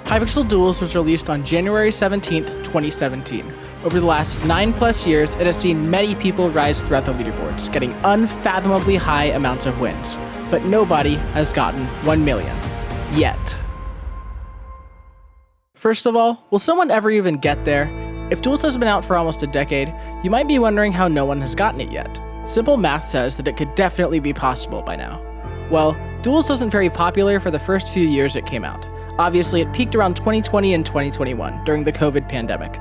Hypixel Duels was released on January 17th, 2017. Over the last 9+ years, it has seen many people rise throughout the leaderboards, getting unfathomably high amounts of wins. But nobody has gotten 1 million. Yet. First of all, will someone ever even get there? If Duels has been out for almost a decade, you might be wondering how no one has gotten it yet. Simple math says that it could definitely be possible by now. Well, Duels wasn't very popular for the first few years it came out. Obviously, it peaked around 2020 and 2021, during the COVID pandemic.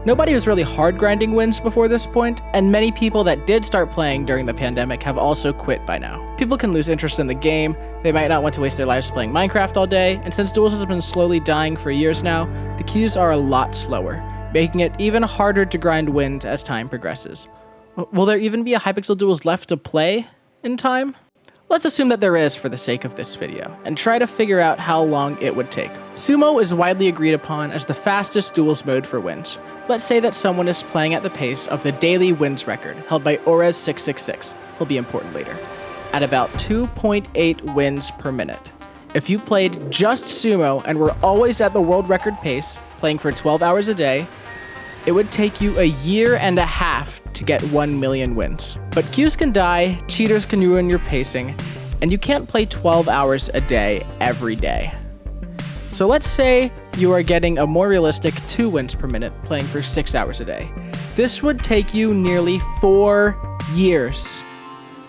Nobody was really hard grinding wins before this point, and many people that did start playing during the pandemic have also quit by now. People can lose interest in the game, they might not want to waste their lives playing Minecraft all day, and since Duels has been slowly dying for years now, the queues are a lot slower, making it even harder to grind wins as time progresses. Will there even be a Hypixel Duels left to play in time? Let's assume that there is for the sake of this video, and try to figure out how long it would take. Sumo is widely agreed upon as the fastest Duels mode for wins. Let's say that someone is playing at the pace of the daily wins record, held by orez666, will be important later, at about 2.8 wins per minute. If you played just Sumo and were always at the world record pace, playing for 12 hours a day, it would take you a year and a half to get 1 million wins. But queues can die, cheaters can ruin your pacing, and you can't play 12 hours a day every day. So let's say you are getting a more realistic 2 wins per minute playing for 6 hours a day. This would take you nearly 4 years.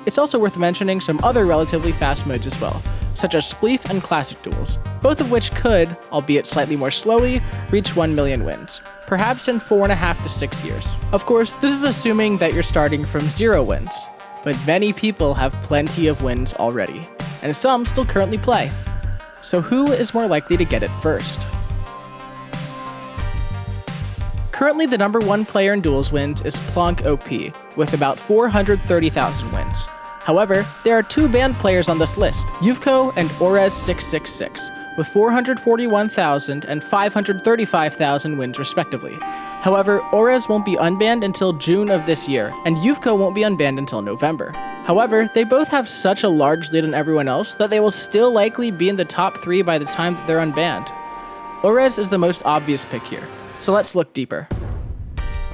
It's also worth mentioning some other relatively fast modes as well, such as Spleef and Classic Duels, both of which could, albeit slightly more slowly, reach 1 million wins, perhaps in 4.5 to 6 years. Of course, this is assuming that you're starting from 0 wins, but many people have plenty of wins already, and some still currently play. So who is more likely to get it first? Currently, the #1 player in Duels wins is Plonk OP, with about 430,000 wins. However, there are 2 banned players on this list, Yuvko and orez666, with 441,000 and 535,000 wins respectively. However, Orez won't be unbanned until June of this year, and Yuvko won't be unbanned until November. However, they both have such a large lead on everyone else that they will still likely be in the top 3 by the time that they're unbanned. Orez is the most obvious pick here, so let's look deeper.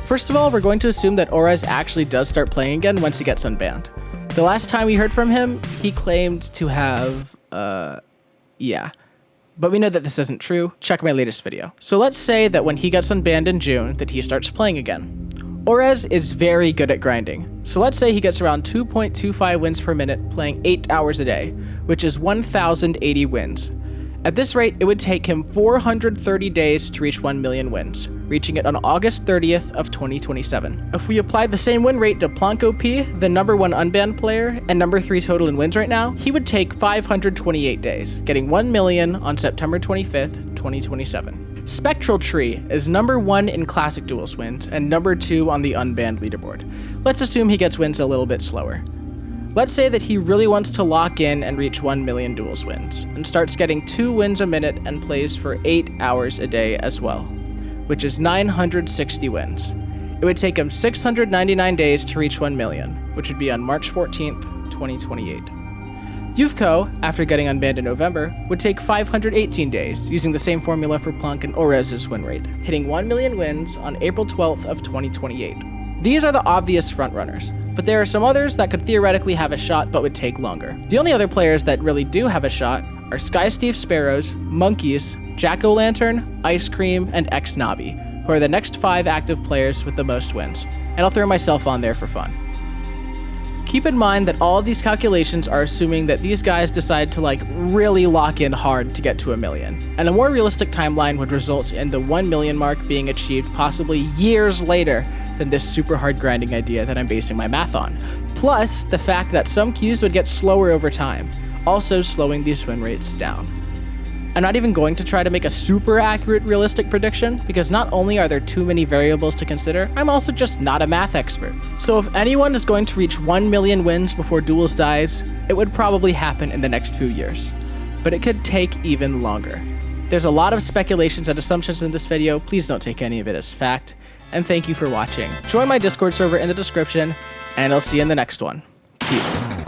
First of all, we're going to assume that Orez actually does start playing again once he gets unbanned. The last time we heard from him, he claimed to have, yeah. But we know that this isn't true. Check my latest video. So let's say that when he gets unbanned in June, that he starts playing again. Orez is very good at grinding. So let's say he gets around 2.25 wins per minute playing 8 hours a day, which is 1,080 wins. At this rate, it would take him 430 days to reach 1 million wins, reaching it on August 30th of 2027. If we apply the same win rate to Plonk OP, the #1 unbanned player, and #3 total in wins right now, he would take 528 days, getting 1 million on September 25th, 2027. Spectral Tree is #1 in Classic Duels wins, and #2 on the unbanned leaderboard. Let's assume he gets wins a little bit slower. Let's say that he really wants to lock in and reach 1 million Duels wins, and starts getting 2 wins a minute and plays for 8 hours a day as well, which is 960 wins. It would take him 699 days to reach 1 million, which would be on March 14th, 2028. Yuvko, after getting unbanned in November, would take 518 days, using the same formula for Plonk and Orez's win rate, hitting 1 million wins on April 12th of 2028. These are the obvious frontrunners, but there are some others that could theoretically have a shot but would take longer. The only other players that really do have a shot are Skysteve Sparrows, Monkeys, Jack-O-Lantern, Ice Cream, and xnavi, who are the next 5 active players with the most wins, and I'll throw myself on there for fun. Keep in mind that all of these calculations are assuming that these guys decide to really lock in hard to get to 1 million, and a more realistic timeline would result in the 1 million mark being achieved possibly years later than this super hard grinding idea that I'm basing my math on. Plus, the fact that some queues would get slower over time, also slowing these win rates down. I'm not even going to try to make a super accurate realistic prediction, because not only are there too many variables to consider, I'm also just not a math expert. So if anyone is going to reach 1 million wins before Duels dies, it would probably happen in the next few years. But it could take even longer. There's a lot of speculations and assumptions in this video, please don't take any of it as fact, and thank you for watching. Join my Discord server in the description, and I'll see you in the next one. Peace.